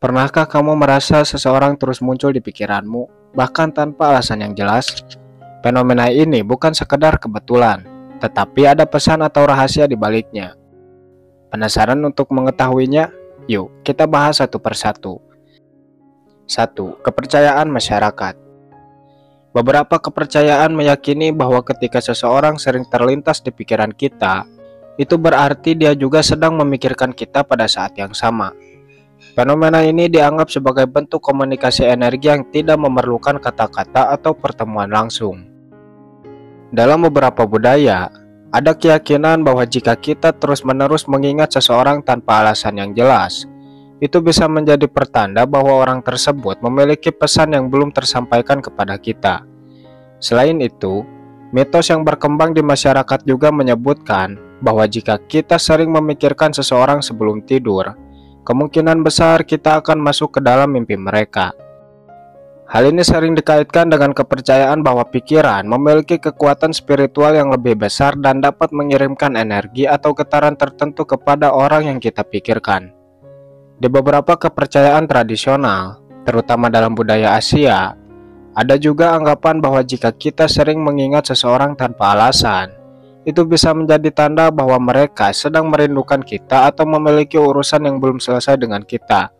Pernahkah kamu merasa seseorang terus muncul di pikiranmu, bahkan tanpa alasan yang jelas? Fenomena ini bukan sekedar kebetulan, tetapi ada pesan atau rahasia di baliknya. Penasaran untuk mengetahuinya? Yuk, kita bahas satu persatu. 1. Kepercayaan masyarakat. Beberapa kepercayaan meyakini bahwa ketika seseorang sering terlintas di pikiran kita, itu berarti dia juga sedang memikirkan kita pada saat yang sama. Fenomena ini dianggap sebagai bentuk komunikasi energi yang tidak memerlukan kata-kata atau pertemuan langsung. Dalam beberapa budaya, ada keyakinan bahwa jika kita terus-menerus mengingat seseorang tanpa alasan yang jelas, itu bisa menjadi pertanda bahwa orang tersebut memiliki pesan yang belum tersampaikan kepada kita. Selain itu, mitos yang berkembang di masyarakat juga menyebutkan bahwa jika kita sering memikirkan seseorang sebelum tidur, kemungkinan besar kita akan masuk ke dalam mimpi mereka. Hal ini sering dikaitkan dengan kepercayaan bahwa pikiran memiliki kekuatan spiritual yang lebih besar dan dapat mengirimkan energi atau getaran tertentu kepada orang yang kita pikirkan. Di beberapa kepercayaan tradisional, terutama dalam budaya Asia, ada juga anggapan bahwa jika kita sering mengingat seseorang tanpa alasan, itu bisa menjadi tanda bahwa mereka sedang merindukan kita atau memiliki urusan yang belum selesai dengan kita.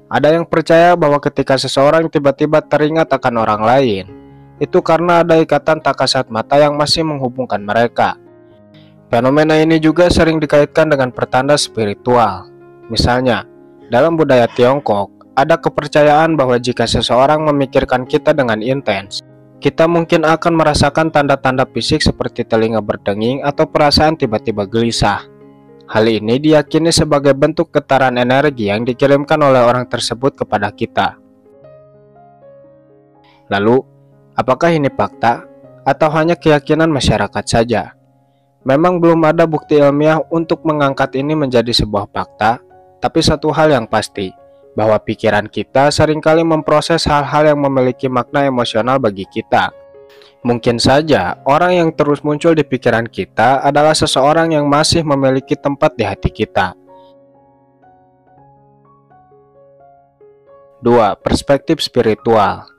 Ada yang percaya bahwa ketika seseorang tiba-tiba teringat akan orang lain, itu karena ada ikatan tak kasat mata yang masih menghubungkan mereka. Fenomena ini juga sering dikaitkan dengan pertanda spiritual. Misalnya, dalam budaya Tiongkok, ada kepercayaan bahwa jika seseorang memikirkan kita dengan intens, kita mungkin akan merasakan tanda-tanda fisik seperti telinga berdenging atau perasaan tiba-tiba gelisah. Hal ini diyakini sebagai bentuk getaran energi yang dikirimkan oleh orang tersebut kepada kita. Lalu, apakah ini fakta atau hanya keyakinan masyarakat saja? Memang belum ada bukti ilmiah untuk mengangkat ini menjadi sebuah fakta, tapi satu hal yang pasti, bahwa pikiran kita seringkali memproses hal-hal yang memiliki makna emosional bagi kita. Mungkin saja orang yang terus muncul di pikiran kita adalah seseorang yang masih memiliki tempat di hati kita. 2. Perspektif spiritual.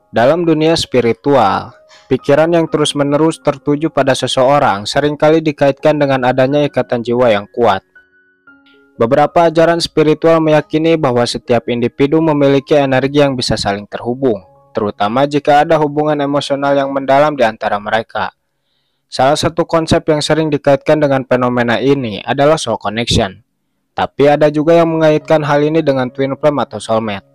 Dalam dunia spiritual, pikiran yang terus-menerus tertuju pada seseorang seringkali dikaitkan dengan adanya ikatan jiwa yang kuat. Beberapa ajaran spiritual meyakini bahwa setiap individu memiliki energi yang bisa saling terhubung, terutama jika ada hubungan emosional yang mendalam di antara mereka. Salah satu konsep yang sering dikaitkan dengan fenomena ini adalah soul connection. Tapi ada juga yang mengaitkan hal ini dengan twin flame atau soulmate.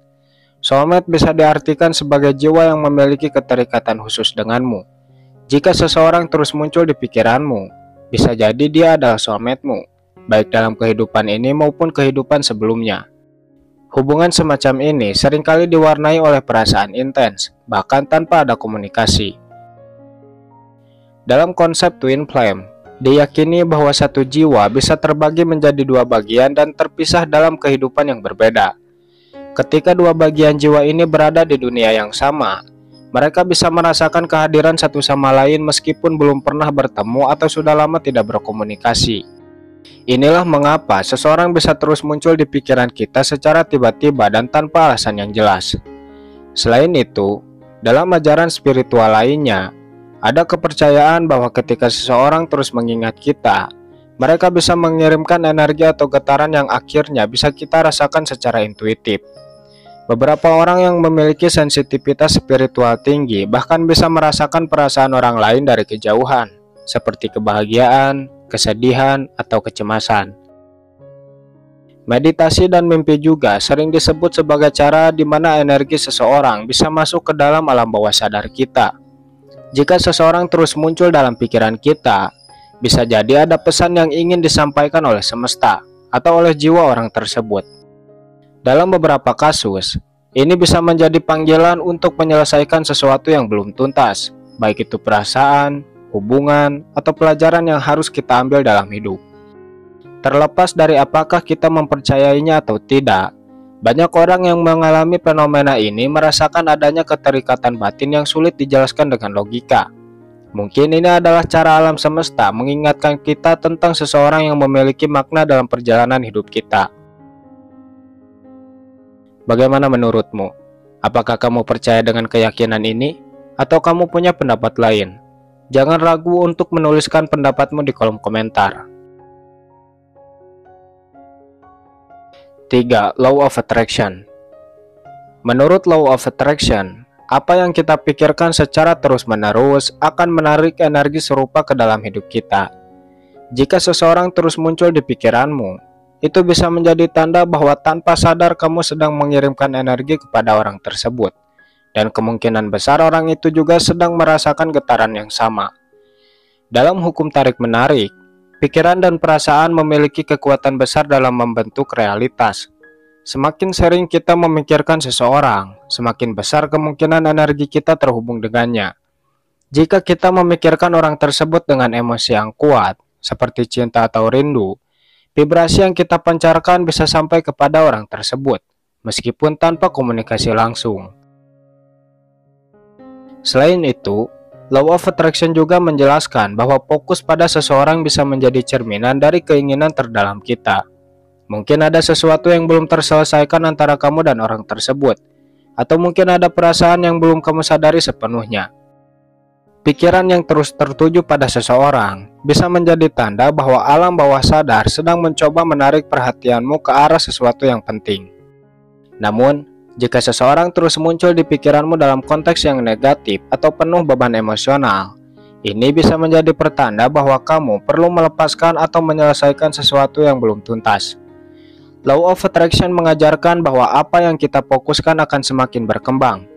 Soulmate bisa diartikan sebagai jiwa yang memiliki keterikatan khusus denganmu. Jika seseorang terus muncul di pikiranmu, bisa jadi dia adalah soulmate-mu, baik dalam kehidupan ini maupun kehidupan sebelumnya. Hubungan semacam ini seringkali diwarnai oleh perasaan intens, bahkan tanpa ada komunikasi. Dalam konsep twin flame, diyakini bahwa satu jiwa bisa terbagi menjadi dua bagian dan terpisah dalam kehidupan yang berbeda. Ketika dua bagian jiwa ini berada di dunia yang sama, mereka bisa merasakan kehadiran satu sama lain meskipun belum pernah bertemu atau sudah lama tidak berkomunikasi. Inilah mengapa seseorang bisa terus muncul di pikiran kita secara tiba-tiba dan tanpa alasan yang jelas. Selain itu, dalam ajaran spiritual lainnya, ada kepercayaan bahwa ketika seseorang terus mengingat kita, mereka bisa mengirimkan energi atau getaran yang akhirnya bisa kita rasakan secara intuitif. Beberapa orang yang memiliki sensitivitas spiritual tinggi bahkan bisa merasakan perasaan orang lain dari kejauhan, seperti kebahagiaan, kesedihan, atau kecemasan. Meditasi dan mimpi juga sering disebut sebagai cara di mana energi seseorang bisa masuk ke dalam alam bawah sadar kita. Jika seseorang terus muncul dalam pikiran kita, bisa jadi ada pesan yang ingin disampaikan oleh semesta atau oleh jiwa orang tersebut. Dalam beberapa kasus, ini bisa menjadi panggilan untuk menyelesaikan sesuatu yang belum tuntas, baik itu perasaan, hubungan, atau pelajaran yang harus kita ambil dalam hidup. Terlepas dari apakah kita mempercayainya atau tidak, banyak orang yang mengalami fenomena ini merasakan adanya keterikatan batin yang sulit dijelaskan dengan logika. Mungkin ini adalah cara alam semesta mengingatkan kita tentang seseorang yang memiliki makna dalam perjalanan hidup kita. Bagaimana menurutmu? Apakah kamu percaya dengan keyakinan ini? Atau kamu punya pendapat lain? Jangan ragu untuk menuliskan pendapatmu di kolom komentar. 3. Law of Attraction. Menurut Law of Attraction, apa yang kita pikirkan secara terus-menerus akan menarik energi serupa ke dalam hidup kita. Jika seseorang terus muncul di pikiranmu, itu bisa menjadi tanda bahwa tanpa sadar kamu sedang mengirimkan energi kepada orang tersebut. Dan kemungkinan besar orang itu juga sedang merasakan getaran yang sama. Dalam hukum tarik-menarik, pikiran dan perasaan memiliki kekuatan besar dalam membentuk realitas. Semakin sering kita memikirkan seseorang, semakin besar kemungkinan energi kita terhubung dengannya. Jika kita memikirkan orang tersebut dengan emosi yang kuat, seperti cinta atau rindu, vibrasi yang kita pancarkan bisa sampai kepada orang tersebut, meskipun tanpa komunikasi langsung. Selain itu, Law of Attraction juga menjelaskan bahwa fokus pada seseorang bisa menjadi cerminan dari keinginan terdalam kita. Mungkin ada sesuatu yang belum terselesaikan antara kamu dan orang tersebut, atau mungkin ada perasaan yang belum kamu sadari sepenuhnya. Pikiran yang terus tertuju pada seseorang bisa menjadi tanda bahwa alam bawah sadar sedang mencoba menarik perhatianmu ke arah sesuatu yang penting. Namun, jika seseorang terus muncul di pikiranmu dalam konteks yang negatif atau penuh beban emosional, ini bisa menjadi pertanda bahwa kamu perlu melepaskan atau menyelesaikan sesuatu yang belum tuntas. Law of Attraction mengajarkan bahwa apa yang kita fokuskan akan semakin berkembang.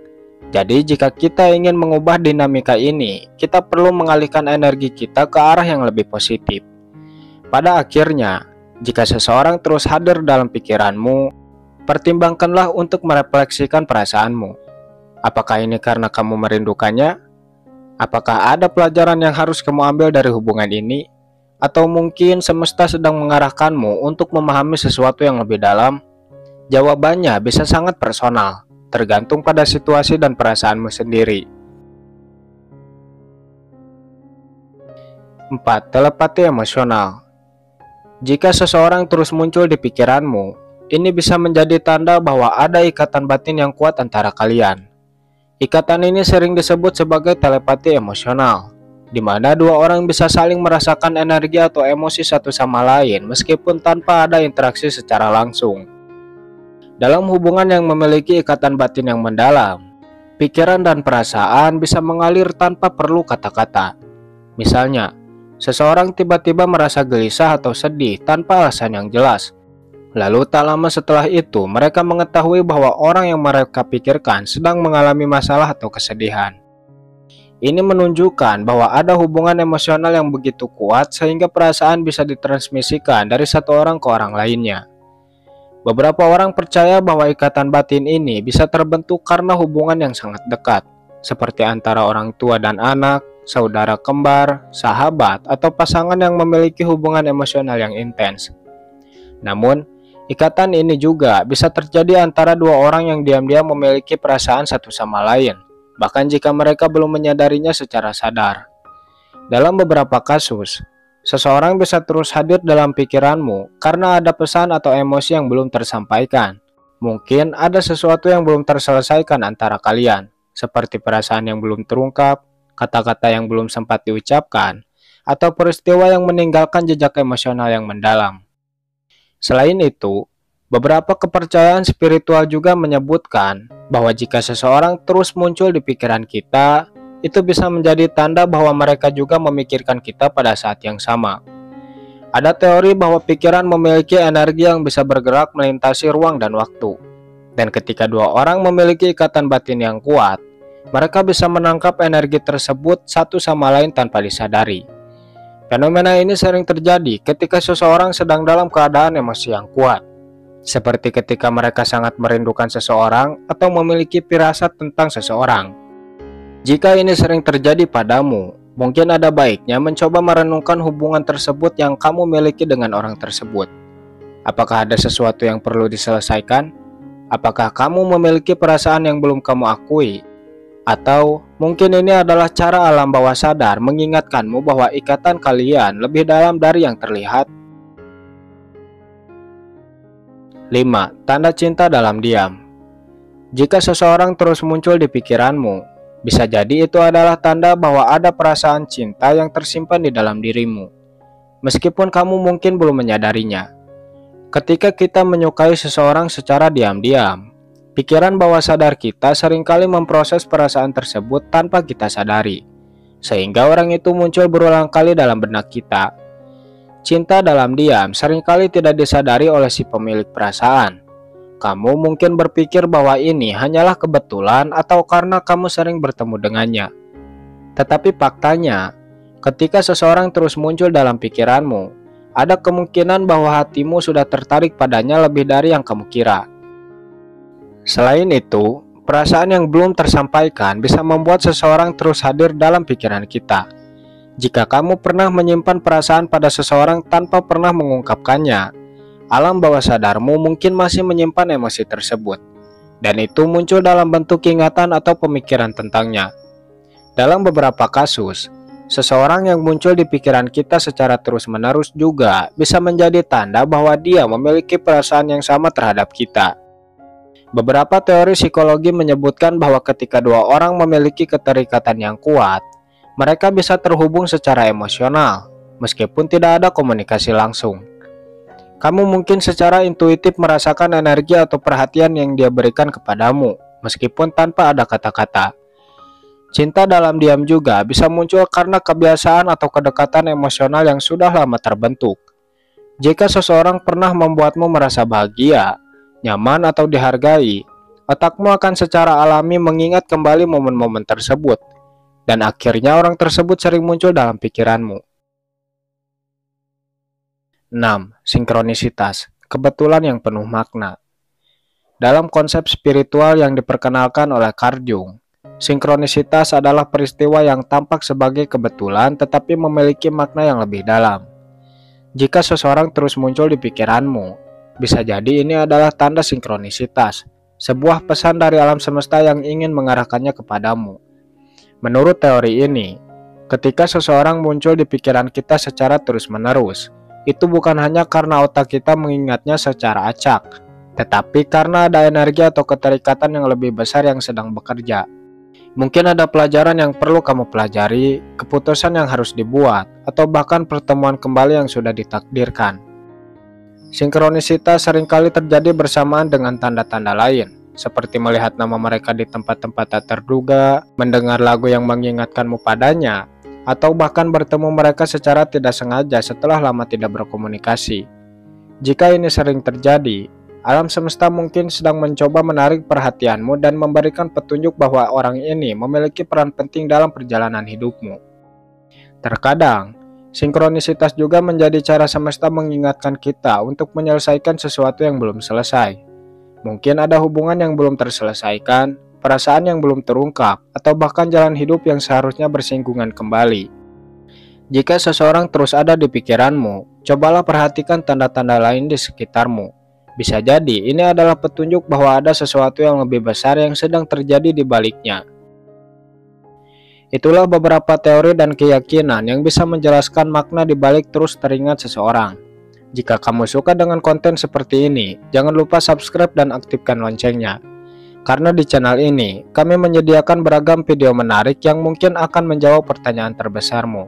Jadi jika kita ingin mengubah dinamika ini, kita perlu mengalihkan energi kita ke arah yang lebih positif. Pada akhirnya, jika seseorang terus hadir dalam pikiranmu, pertimbangkanlah untuk merefleksikan perasaanmu. Apakah ini karena kamu merindukannya? Apakah ada pelajaran yang harus kamu ambil dari hubungan ini? Atau mungkin semesta sedang mengarahkanmu untuk memahami sesuatu yang lebih dalam? Jawabannya bisa sangat personal, tergantung pada situasi dan perasaanmu sendiri. 4. Telepati emosional. Jika seseorang terus muncul di pikiranmu, ini bisa menjadi tanda bahwa ada ikatan batin yang kuat antara kalian. Ikatan ini sering disebut sebagai telepati emosional, di mana dua orang bisa saling merasakan energi atau emosi satu sama lain meskipun tanpa ada interaksi secara langsung. Dalam hubungan yang memiliki ikatan batin yang mendalam, pikiran dan perasaan bisa mengalir tanpa perlu kata-kata. Misalnya, seseorang tiba-tiba merasa gelisah atau sedih tanpa alasan yang jelas. Lalu tak lama setelah itu, mereka mengetahui bahwa orang yang mereka pikirkan sedang mengalami masalah atau kesedihan. Ini menunjukkan bahwa ada hubungan emosional yang begitu kuat sehingga perasaan bisa ditransmisikan dari satu orang ke orang lainnya. Beberapa orang percaya bahwa ikatan batin ini bisa terbentuk karena hubungan yang sangat dekat, seperti antara orang tua dan anak, saudara kembar, sahabat, atau pasangan yang memiliki hubungan emosional yang intens. Namun, ikatan ini juga bisa terjadi antara dua orang yang diam-diam memiliki perasaan satu sama lain, bahkan jika mereka belum menyadarinya secara sadar. Dalam beberapa kasus, seseorang bisa terus hadir dalam pikiranmu karena ada pesan atau emosi yang belum tersampaikan. Mungkin ada sesuatu yang belum terselesaikan antara kalian, seperti perasaan yang belum terungkap, kata-kata yang belum sempat diucapkan, atau peristiwa yang meninggalkan jejak emosional yang mendalam. Selain itu, beberapa kepercayaan spiritual juga menyebutkan bahwa jika seseorang terus muncul di pikiran kita, itu bisa menjadi tanda bahwa mereka juga memikirkan kita pada saat yang sama. Ada teori bahwa pikiran memiliki energi yang bisa bergerak melintasi ruang dan waktu. Dan ketika dua orang memiliki ikatan batin yang kuat, mereka bisa menangkap energi tersebut satu sama lain tanpa disadari. Fenomena ini sering terjadi ketika seseorang sedang dalam keadaan emosi yang kuat, seperti ketika mereka sangat merindukan seseorang atau memiliki firasat tentang seseorang. Jika ini sering terjadi padamu, mungkin ada baiknya mencoba merenungkan hubungan tersebut yang kamu miliki dengan orang tersebut. Apakah ada sesuatu yang perlu diselesaikan? Apakah kamu memiliki perasaan yang belum kamu akui? Atau mungkin ini adalah cara alam bawah sadar mengingatkanmu bahwa ikatan kalian lebih dalam dari yang terlihat? 5. Tanda cinta dalam diam. Jika seseorang terus muncul di pikiranmu, bisa jadi itu adalah tanda bahwa ada perasaan cinta yang tersimpan di dalam dirimu, meskipun kamu mungkin belum menyadarinya. Ketika kita menyukai seseorang secara diam-diam, pikiran bawah sadar kita seringkali memproses perasaan tersebut tanpa kita sadari, sehingga orang itu muncul berulang kali dalam benak kita. Cinta dalam diam seringkali tidak disadari oleh si pemilik perasaan. Kamu mungkin berpikir bahwa ini hanyalah kebetulan atau karena kamu sering bertemu dengannya. Tetapi faktanya, ketika seseorang terus muncul dalam pikiranmu, ada kemungkinan bahwa hatimu sudah tertarik padanya lebih dari yang kamu kira. Selain itu, perasaan yang belum tersampaikan bisa membuat seseorang terus hadir dalam pikiran kita. Jika kamu pernah menyimpan perasaan pada seseorang tanpa pernah mengungkapkannya, alam bawah sadarmu mungkin masih menyimpan emosi tersebut, dan itu muncul dalam bentuk ingatan atau pemikiran tentangnya. Dalam beberapa kasus, seseorang yang muncul di pikiran kita secara terus-menerus juga bisa menjadi tanda bahwa dia memiliki perasaan yang sama terhadap kita. Beberapa teori psikologi menyebutkan bahwa ketika dua orang memiliki keterikatan yang kuat, mereka bisa terhubung secara emosional, meskipun tidak ada komunikasi langsung. Kamu mungkin secara intuitif merasakan energi atau perhatian yang dia berikan kepadamu, meskipun tanpa ada kata-kata. Cinta dalam diam juga bisa muncul karena kebiasaan atau kedekatan emosional yang sudah lama terbentuk. Jika seseorang pernah membuatmu merasa bahagia, nyaman atau dihargai, otakmu akan secara alami mengingat kembali momen-momen tersebut, dan akhirnya orang tersebut sering muncul dalam pikiranmu. 6. Sinkronisitas, kebetulan yang penuh makna. Dalam konsep spiritual yang diperkenalkan oleh Carl Jung, sinkronisitas adalah peristiwa yang tampak sebagai kebetulan tetapi memiliki makna yang lebih dalam. Jika seseorang terus muncul di pikiranmu, bisa jadi ini adalah tanda sinkronisitas, sebuah pesan dari alam semesta yang ingin mengarahkannya kepadamu. Menurut teori ini, ketika seseorang muncul di pikiran kita secara terus-menerus, itu bukan hanya karena otak kita mengingatnya secara acak, tetapi karena ada energi atau keterikatan yang lebih besar yang sedang bekerja. Mungkin ada pelajaran yang perlu kamu pelajari, keputusan yang harus dibuat, atau bahkan pertemuan kembali yang sudah ditakdirkan. Sinkronisitas seringkali terjadi bersamaan dengan tanda-tanda lain, seperti melihat nama mereka di tempat-tempat tak terduga, mendengar lagu yang mengingatkanmu padanya, atau bahkan bertemu mereka secara tidak sengaja setelah lama tidak berkomunikasi. Jika ini sering terjadi, alam semesta mungkin sedang mencoba menarik perhatianmu dan memberikan petunjuk bahwa orang ini memiliki peran penting dalam perjalanan hidupmu. Terkadang, sinkronisitas juga menjadi cara semesta mengingatkan kita untuk menyelesaikan sesuatu yang belum selesai. Mungkin ada hubungan yang belum terselesaikan, perasaan yang belum terungkap, atau bahkan jalan hidup yang seharusnya bersinggungan kembali. Jika seseorang terus ada di pikiranmu, cobalah perhatikan tanda-tanda lain di sekitarmu. Bisa jadi ini adalah petunjuk bahwa ada sesuatu yang lebih besar yang sedang terjadi di baliknya. Itulah beberapa teori dan keyakinan yang bisa menjelaskan makna di balik terus teringat seseorang. Jika kamu suka dengan konten seperti ini, jangan lupa subscribe dan aktifkan loncengnya. Karena di channel ini, kami menyediakan beragam video menarik yang mungkin akan menjawab pertanyaan terbesarmu.